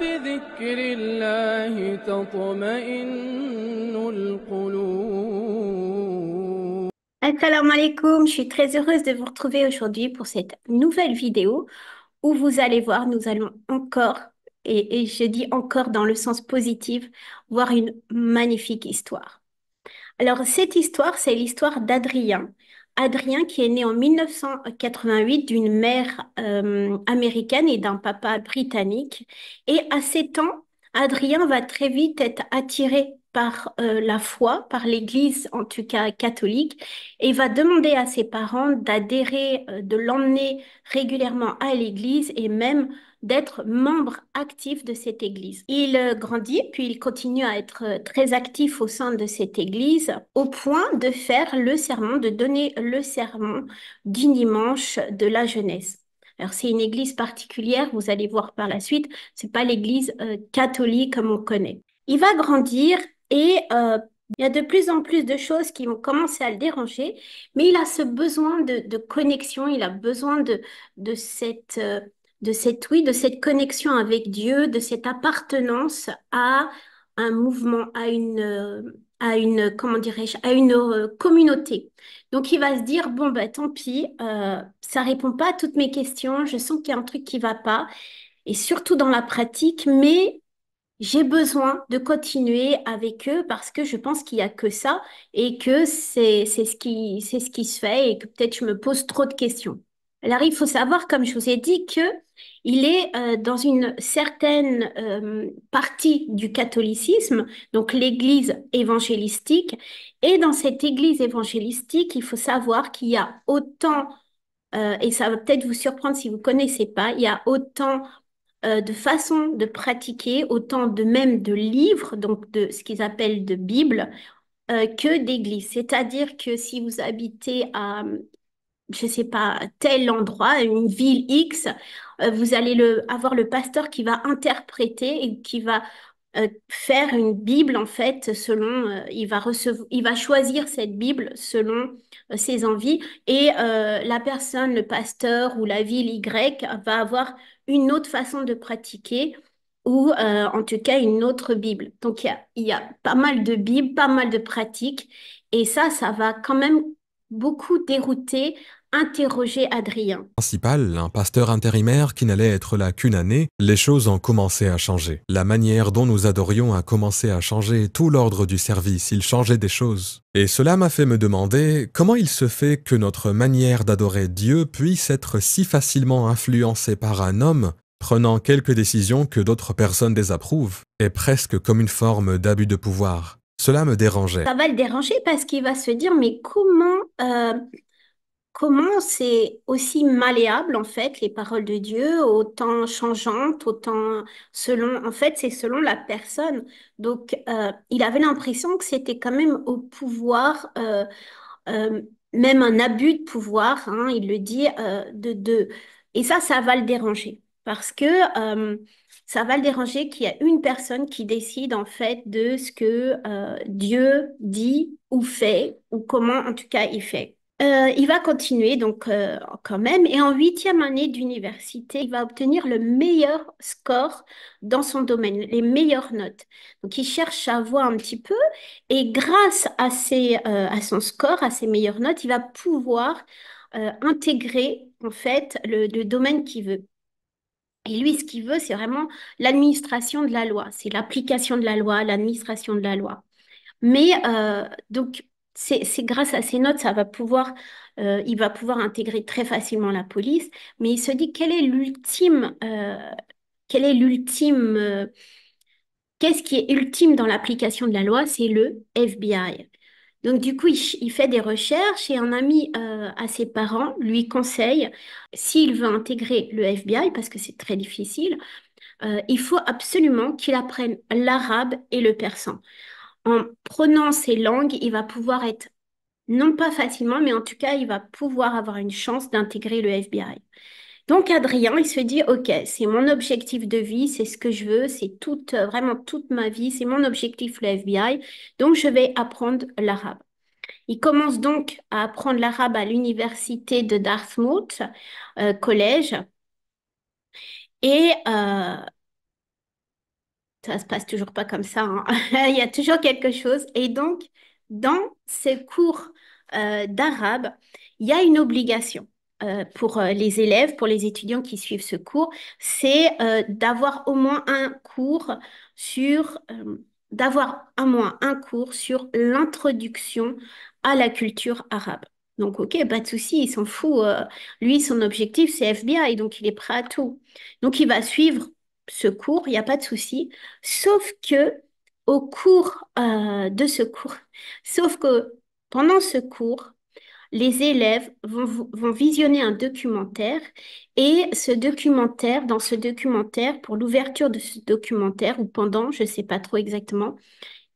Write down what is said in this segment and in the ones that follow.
بذكر الله تطمئن القلوب. Assalamu alaikum, je suis très heureuse de vous retrouver aujourd'hui pour cette nouvelle vidéo où vous allez voir, nous allons encore, et je dis encore dans le sens positif, voir une magnifique histoire. Alors cette histoire, c'est l'histoire d'Adrien. Adrien qui est né en 1988 d'une mère américaine et d'un papa britannique. Et à 7 ans, Adrien va très vite être attiré par la foi, par l'Église en tout cas catholique, et va demander à ses parents d'adhérer, de l'emmener régulièrement à l'Église et même d'être membre actif de cette église. Il grandit, puis il continue à être très actif au sein de cette église, au point de faire le sermon, de donner le sermon du dimanche de la jeunesse. Alors c'est une église particulière, vous allez voir par la suite, c'est pas l'église catholique comme on connaît. Il va grandir et il y a de plus en plus de choses qui vont commencer à le déranger, mais il a ce besoin de connexion, il a besoin de cette oui, de cette connexion avec Dieu, de cette appartenance à un mouvement, comment dirais-je, à une communauté. Donc il va se dire, bon, bah, tant pis, ça répond pas à toutes mes questions, je sens qu'il y a un truc qui va pas, et surtout dans la pratique, mais j'ai besoin de continuer avec eux parce que je pense qu'il y a que ça et que c'est ce qui se fait et que peut-être je me pose trop de questions. Alors, il faut savoir, comme je vous ai dit, que il est dans une certaine partie du catholicisme, donc l'Église évangélistique. Et dans cette Église évangélistique, il faut savoir qu'il y a autant, et ça va peut-être vous surprendre si vous connaissez pas, il y a autant de façons de pratiquer, autant de même de livres, donc de ce qu'ils appellent de Bible, que d'églises. C'est-à-dire que si vous habitez à je sais pas, tel endroit, une ville X, vous allez avoir le pasteur qui va interpréter et qui va faire une Bible en fait selon, il va choisir cette Bible selon ses envies et la personne, le pasteur ou la ville Y va avoir une autre façon de pratiquer ou en tout cas une autre Bible. Donc il y a pas mal de Bibles, pas mal de pratiques et ça va quand même beaucoup dérouter interroger Adrien. Principal, un pasteur intérimaire qui n'allait être là qu'une année, les choses ont commencé à changer. La manière dont nous adorions a commencé à changer, tout l'ordre du service, il changeait des choses. Et cela m'a fait me demander comment il se fait que notre manière d'adorer Dieu puisse être si facilement influencée par un homme prenant quelques décisions que d'autres personnes désapprouvent, et presque comme une forme d'abus de pouvoir. Cela me dérangeait. Ça va le déranger parce qu'il va se dire, mais comment c'est aussi malléable en fait les paroles de Dieu, autant changeantes, autant selon, en fait c'est selon la personne. Donc il avait l'impression que c'était quand même au pouvoir, euh, même un abus de pouvoir, hein, il le dit, et ça va le déranger parce que ça va le déranger qu'il y a une personne qui décide en fait de ce que Dieu dit ou fait, ou comment en tout cas il fait. Il va continuer donc quand même et en huitième année d'université, il va obtenir le meilleur score dans son domaine, les meilleures notes. Donc il cherche à voir un petit peu et grâce à son score, à ses meilleures notes, il va pouvoir intégrer en fait le domaine qu'il veut. Et lui, ce qu'il veut, c'est vraiment l'administration de la loi, c'est l'application de la loi, l'administration de la loi. Mais donc, c'est grâce à ces notes, il va pouvoir intégrer très facilement la police. Mais il se dit quel est l'ultime, qu'est-ce qui est ultime dans l'application de la loi? C'est le FBI. Donc du coup, il fait des recherches et un ami à ses parents lui conseille, s'il veut intégrer le FBI, parce que c'est très difficile, il faut absolument qu'il apprenne l'arabe et le persan. En prenant ces langues, il va pouvoir être, non pas facilement, mais en tout cas, il va pouvoir avoir une chance d'intégrer le FBI. Donc, Adrien, il se dit, OK, c'est mon objectif de vie, c'est ce que je veux, c'est toute, vraiment toute ma vie, c'est mon objectif, le FBI. Donc, je vais apprendre l'arabe. Il commence donc à apprendre l'arabe à l'université de Dartmouth, collège, et ça se passe toujours pas comme ça, hein. Il y a toujours quelque chose. Et donc, dans ces cours d'arabe, il y a une obligation pour les élèves, pour les étudiants qui suivent ce cours, c'est d'avoir au moins un cours sur, d'avoir au moins un cours sur l'introduction à la culture arabe. Donc, ok, pas de souci, il s'en fout. Lui, son objectif, c'est FBI, donc il est prêt à tout. Donc, il va suivre ce cours, il n'y a pas de souci. Sauf que au cours de ce cours, sauf que pendant ce cours, les élèves vont visionner un documentaire et dans ce documentaire, pour l'ouverture de ce documentaire ou pendant, je ne sais pas trop exactement,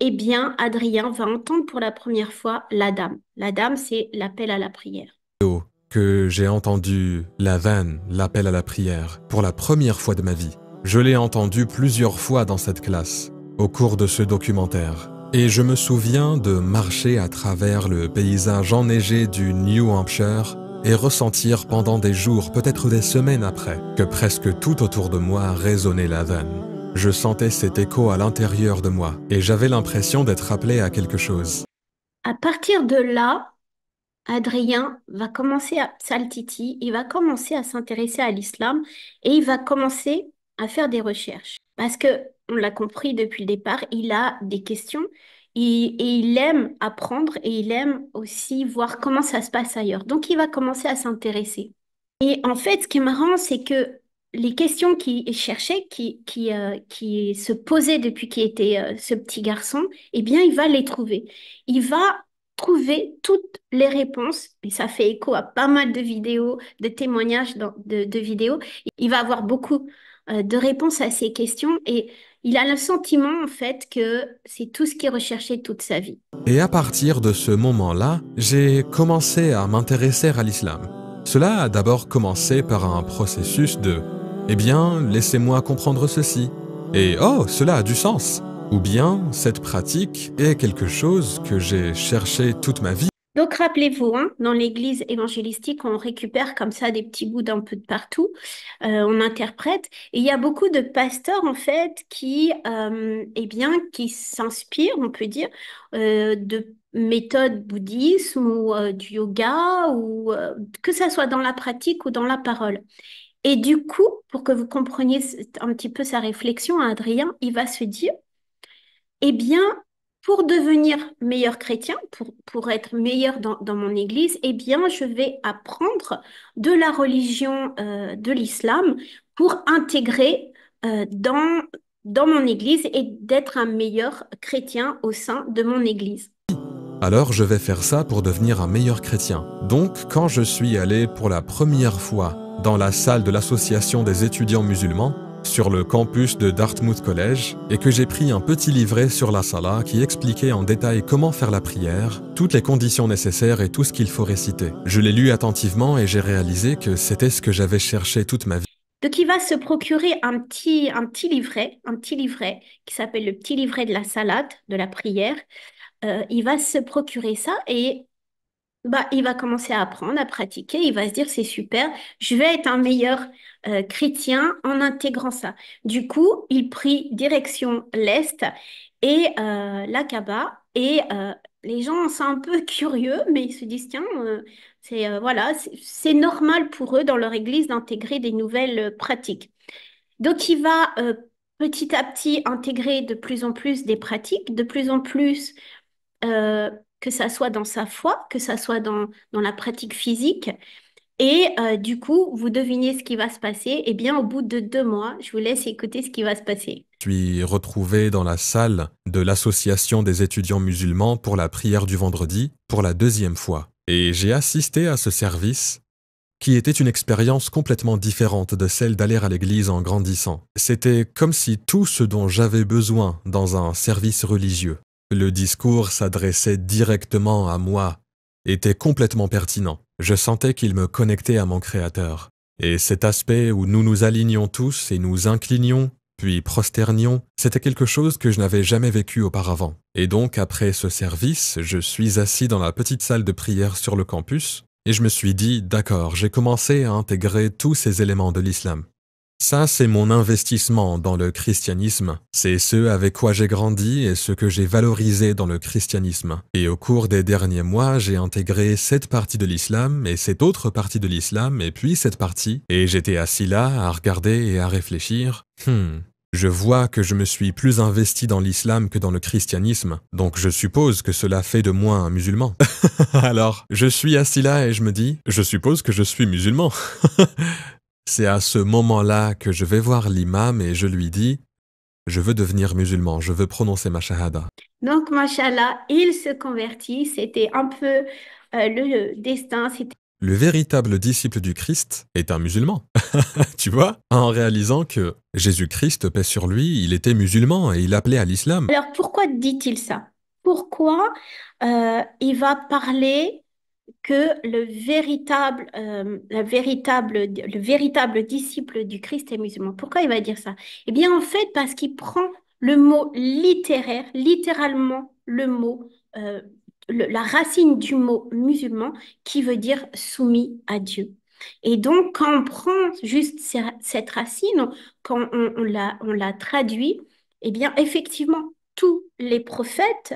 eh bien, Adrien va entendre pour la première fois la dame. La dame, c'est l'appel à la prière. Que j'ai entendu l'adhan, l'appel à la prière, pour la première fois de ma vie. Je l'ai entendu plusieurs fois dans cette classe, au cours de ce documentaire. Et je me souviens de marcher à travers le paysage enneigé du New Hampshire et ressentir pendant des jours, peut-être des semaines après, que presque tout autour de moi résonnait l'adhan. Je sentais cet écho à l'intérieur de moi et j'avais l'impression d'être appelé à quelque chose. À partir de là, Adrien va commencer à Saltiti, il va commencer à s'intéresser à l'islam et il va commencer à faire des recherches. Parce que, on l'a compris depuis le départ, il a des questions et il aime apprendre et il aime aussi voir comment ça se passe ailleurs. Donc, il va commencer à s'intéresser. Et en fait, ce qui est marrant, c'est que les questions qu'il cherchait, qui se posaient depuis qu'il était ce petit garçon, eh bien, il va les trouver. Il va trouver toutes les réponses, et ça fait écho à pas mal de vidéos, de témoignages de vidéos. Il va avoir beaucoup de réponses à ces questions et il a le sentiment, en fait, que c'est tout ce qu'il recherchait toute sa vie. Et à partir de ce moment-là, j'ai commencé à m'intéresser à l'islam. Cela a d'abord commencé par un processus de « Eh bien, laissez-moi comprendre ceci » et « Oh, cela a du sens » ou bien cette pratique est quelque chose que j'ai cherché toute ma vie. Donc, rappelez-vous, hein, dans l'église évangélistique, on récupère comme ça des petits bouts d'un peu de partout, on interprète, et il y a beaucoup de pasteurs, en fait, eh bien, qui s'inspirent, on peut dire, de méthodes bouddhistes ou du yoga, ou que ça soit dans la pratique ou dans la parole. Et du coup, pour que vous compreniez un petit peu sa réflexion, Adrien, il va se dire, eh bien, pour devenir meilleur chrétien, pour être meilleur dans mon église, eh bien, je vais apprendre de la religion de l'islam pour intégrer dans mon église et d'être un meilleur chrétien au sein de mon église. Alors je vais faire ça pour devenir un meilleur chrétien. Donc, quand je suis allé pour la première fois dans la salle de l'association des étudiants musulmans, sur le campus de Dartmouth College, et que j'ai pris un petit livret sur la salat qui expliquait en détail comment faire la prière, toutes les conditions nécessaires et tout ce qu'il faut réciter. Je l'ai lu attentivement et j'ai réalisé que c'était ce que j'avais cherché toute ma vie. Donc, il va se procurer un petit livret qui s'appelle le petit livret de la salade, de la prière. Il va se procurer ça et il va commencer à apprendre, à pratiquer. Il va se dire, c'est super, je vais être un meilleur chrétien en intégrant ça. Du coup, il prit direction l'Est et la Kaaba. Et les gens sont un peu curieux, mais ils se disent, tiens, voilà, c'est normal pour eux dans leur église d'intégrer des nouvelles pratiques. Donc, il va petit à petit intégrer de plus en plus des pratiques, de plus en plus que ça soit dans sa foi, que ça soit dans la pratique physique. Et du coup, vous devinez ce qui va se passer. Eh bien, au bout de 2 mois, je vous laisse écouter ce qui va se passer. Je suis retrouvé dans la salle de l'association des étudiants musulmans pour la prière du vendredi pour la 2e fois. Et j'ai assisté à ce service qui était une expérience complètement différente de celle d'aller à l'église en grandissant. C'était comme si tout ce dont j'avais besoin dans un service religieux, le discours s'adressait directement à moi, était complètement pertinent. Je sentais qu'il me connectait à mon Créateur. Et cet aspect où nous nous alignions tous et nous inclinions, puis prosternions, c'était quelque chose que je n'avais jamais vécu auparavant. Et donc, après ce service, je suis assis dans la petite salle de prière sur le campus, et je me suis dit, d'accord, j'ai commencé à intégrer tous ces éléments de l'islam. Ça, c'est mon investissement dans le christianisme. C'est ce avec quoi j'ai grandi et ce que j'ai valorisé dans le christianisme. Et au cours des derniers mois, j'ai intégré cette partie de l'islam et cette autre partie de l'islam et puis cette partie. Et j'étais assis là à regarder et à réfléchir. Je vois que je me suis plus investi dans l'islam que dans le christianisme, donc je suppose que cela fait de moi un musulman. Alors, je suis assis là et je me dis, je suppose que je suis musulman. C'est à ce moment-là que je vais voir l'imam et je lui dis, je veux devenir musulman, je veux prononcer ma shahada. Donc, machallah, il se convertit. C'était un peu le destin. C'était Le véritable disciple du Christ est un musulman. Tu vois? En réalisant que Jésus-Christ, paix sur lui, il était musulman et il appelait à l'islam. Alors, pourquoi dit-il ça? Pourquoi il va parler que le véritable disciple du Christ est musulman? Pourquoi il va dire ça? Eh bien, en fait, parce qu'il prend le mot littéraire, littéralement le mot, la racine du mot musulman, qui veut dire soumis à Dieu. Et donc, quand on prend juste cette racine, quand on la traduit, eh bien, effectivement, tous les prophètes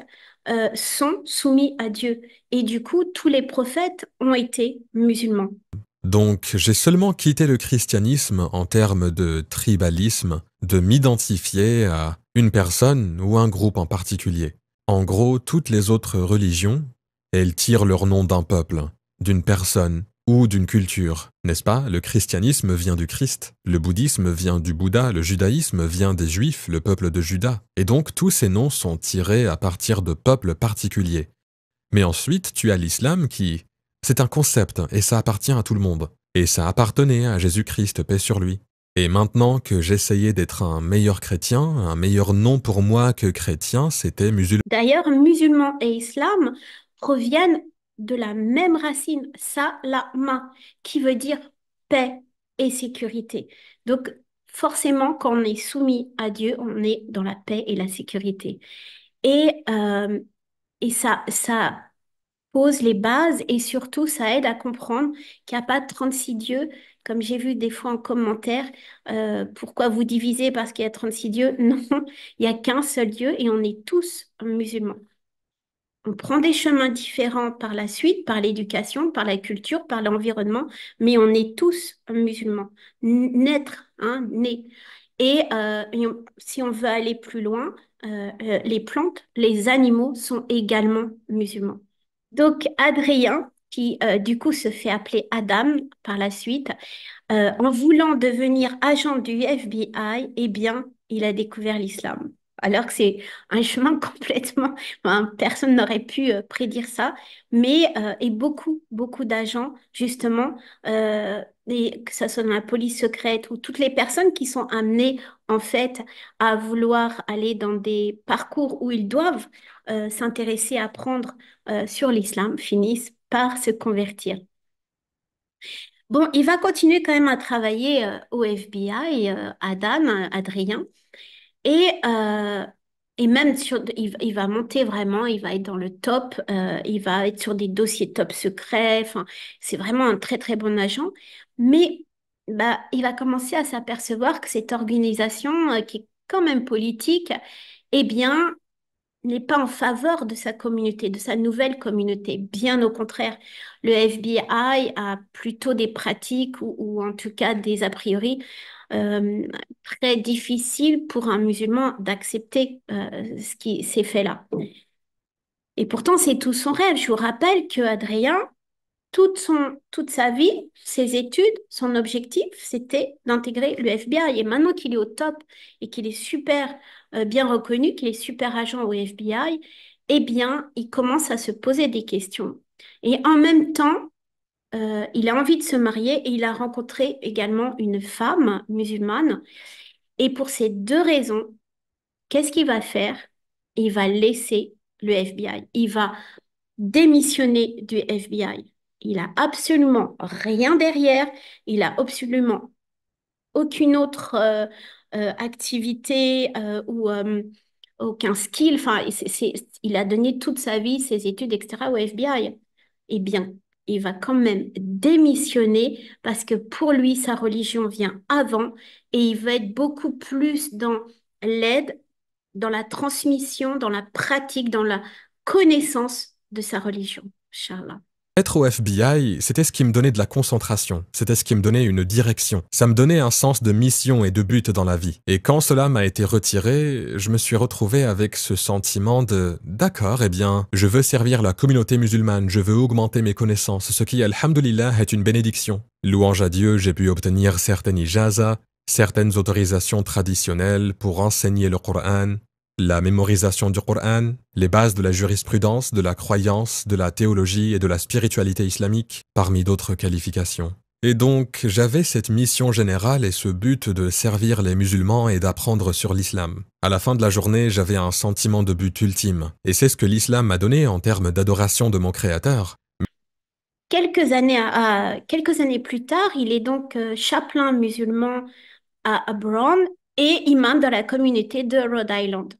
sont soumis à Dieu. Et du coup, tous les prophètes ont été musulmans. Donc, j'ai seulement quitté le christianisme en termes de tribalisme, de m'identifier à une personne ou un groupe en particulier. En gros, toutes les autres religions, elles tirent leur nom d'un peuple, d'une personne ou d'une culture, n'est-ce pas? Le christianisme vient du Christ, le bouddhisme vient du Bouddha, le judaïsme vient des Juifs, le peuple de Juda. Et donc, tous ces noms sont tirés à partir de peuples particuliers. Mais ensuite, tu as l'islam qui... C'est un concept et ça appartient à tout le monde. Et ça appartenait à Jésus-Christ, paix sur lui. Et maintenant que j'essayais d'être un meilleur chrétien, un meilleur nom pour moi que chrétien, c'était musulman. D'ailleurs, musulmans et islam proviennent de la même racine, salama, qui veut dire paix et sécurité. Donc, forcément, quand on est soumis à Dieu, on est dans la paix et la sécurité. Et, euh, et ça pose les bases et surtout, ça aide à comprendre qu'il n'y a pas 36 dieux. Comme j'ai vu des fois en commentaire, pourquoi vous divisez parce qu'il y a 36 dieux? Non, il n'y a qu'un seul Dieu et on est tous musulmans. On prend des chemins différents par la suite, par l'éducation, par la culture, par l'environnement, mais on est tous musulmans. Naître, hein, né. Si on veut aller plus loin, les plantes, les animaux sont également musulmans. Donc, Adrien, qui du coup se fait appeler Adam par la suite, en voulant devenir agent du FBI, eh bien, il a découvert l'islam. Alors que c'est un chemin complètement, enfin, personne n'aurait pu prédire ça, mais et beaucoup d'agents, justement, et que ce soit dans la police secrète ou toutes les personnes qui sont amenées, en fait, à vouloir aller dans des parcours où ils doivent s'intéresser, apprendre sur l'islam, finissent par se convertir. Bon, il va continuer quand même à travailler au FBI, Adam, Adrien, et, euh, et même il va monter vraiment, il va être dans le top, il va être sur des dossiers top secrets, enfin, c'est vraiment un très très bon agent, mais bah, il va commencer à s'apercevoir que cette organisation, qui est quand même politique, eh bien, n'est pas en faveur de sa communauté, de sa nouvelle communauté. Bien au contraire, le FBI a plutôt des pratiques ou en tout cas des a priori euh, très difficiles pour un musulman d'accepter ces faits-là. Et pourtant, c'est tout son rêve. Je vous rappelle que Adrien, toute sa vie, ses études, son objectif, c'était d'intégrer le FBI. Et maintenant qu'il est au top et qu'il est super bien reconnu, qu'il est super agent au FBI, eh bien, il commence à se poser des questions. Et en même temps, il a envie de se marier et il a rencontré également une femme musulmane. Et pour ces deux raisons, qu'est-ce qu'il va faire? Il va laisser le FBI. Il va démissionner du FBI. Il a absolument rien derrière. Il a absolument aucune autre activité ou aucun skill. Enfin, il a donné toute sa vie, ses études, etc. au FBI. Eh bien, il va quand même démissionner parce que pour lui, sa religion vient avant et il va être beaucoup plus dans l'aide, dans la transmission, dans la pratique, dans la connaissance de sa religion. Inch'Allah. Être au FBI, c'était ce qui me donnait de la concentration, c'était ce qui me donnait une direction. Ça me donnait un sens de mission et de but dans la vie. Et quand cela m'a été retiré, je me suis retrouvé avec ce sentiment de « D'accord, eh bien, je veux servir la communauté musulmane, je veux augmenter mes connaissances, ce qui, alhamdoulilah, est une bénédiction. Louange à Dieu, j'ai pu obtenir certaines ijazas, certaines autorisations traditionnelles pour enseigner le Coran, la mémorisation du Coran, les bases de la jurisprudence, de la croyance, de la théologie et de la spiritualité islamique, parmi d'autres qualifications. Et donc, j'avais cette mission générale et ce but de servir les musulmans et d'apprendre sur l'islam. À la fin de la journée, j'avais un sentiment de but ultime, et c'est ce que l'islam m'a donné en termes d'adoration de mon Créateur. Quelques années plus tard, il est donc chapelain musulman à Brown et imam dans la communauté de Rhode Island.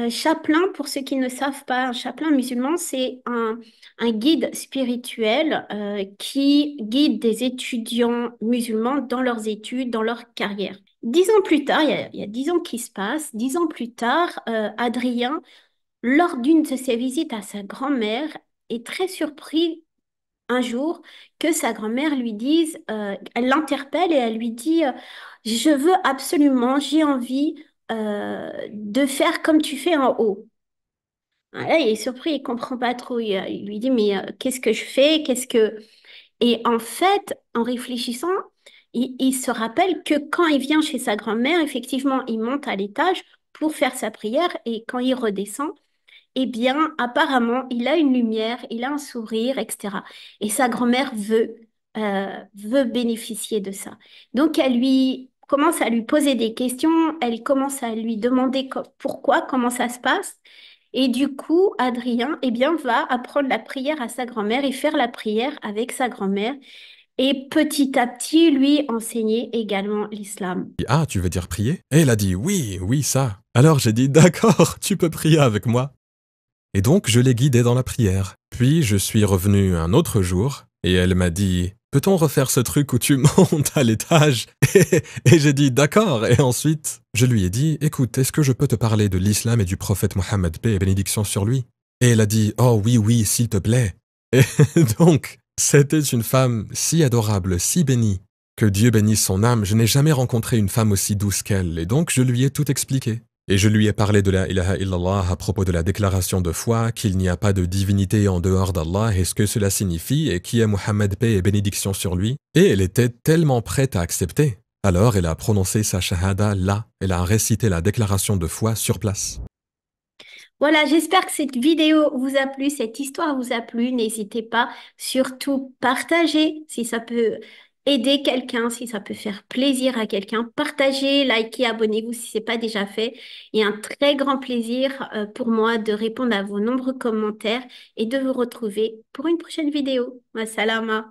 Chapelain, pour ceux qui ne savent pas, un chapelain musulman, c'est un guide spirituel qui guide des étudiants musulmans dans leurs études, dans leur carrière. 10 ans plus tard, il y a 10 ans qui se passent, 10 ans plus tard, Adrien, lors d'une de ses visites à sa grand-mère, est très surpris un jour que sa grand-mère lui dise, elle l'interpelle et elle lui dit, je veux absolument, j'ai envie de faire comme tu fais en haut. Ah, là, il est surpris, il comprend pas trop. Il lui dit, mais qu'est-ce que je fais? Qu'est-ce que... Et en fait, en réfléchissant, il se rappelle que quand il vient chez sa grand-mère, effectivement, il monte à l'étage pour faire sa prière et quand il redescend, eh bien, apparemment, il a une lumière, il a un sourire, etc. Et sa grand-mère veut bénéficier de ça. Donc, elle lui commence à lui poser des questions, elle commence à lui demander pourquoi, comment ça se passe. Et du coup, Adrien, eh bien, va apprendre la prière à sa grand-mère et faire la prière avec sa grand-mère. Et petit à petit, lui enseigner également l'islam. Ah, tu veux dire prier? Et elle a dit oui, oui, ça. Alors j'ai dit d'accord, tu peux prier avec moi. Et donc je l'ai guidée dans la prière. Puis je suis revenu un autre jour et elle m'a dit « Peut-on refaire ce truc où tu montes à l'étage ?» Et j'ai dit « D'accord » et ensuite je lui ai dit « Écoute, est-ce que je peux te parler de l'islam et du prophète Mohammed, paix et bénédiction sur lui ?» Et elle a dit « Oh oui, oui, s'il te plaît » Et donc, c'était une femme si adorable, si bénie. Que Dieu bénisse son âme, je n'ai jamais rencontré une femme aussi douce qu'elle, et donc je lui ai tout expliqué. Et je lui ai parlé de la ilaha illallah à propos de la déclaration de foi, qu'il n'y a pas de divinité en dehors d'Allah et ce que cela signifie et qui est Mohammed, paix et bénédiction sur lui. Et elle était tellement prête à accepter. Alors elle a prononcé sa shahada là, elle a récité la déclaration de foi sur place. Voilà, j'espère que cette vidéo vous a plu, cette histoire vous a plu. N'hésitez pas, surtout partager si ça peut aider quelqu'un, si ça peut faire plaisir à quelqu'un. Partagez, likez, abonnez-vous si ce n'est pas déjà fait. Et un très grand plaisir pour moi de répondre à vos nombreux commentaires et de vous retrouver pour une prochaine vidéo. Wassalama.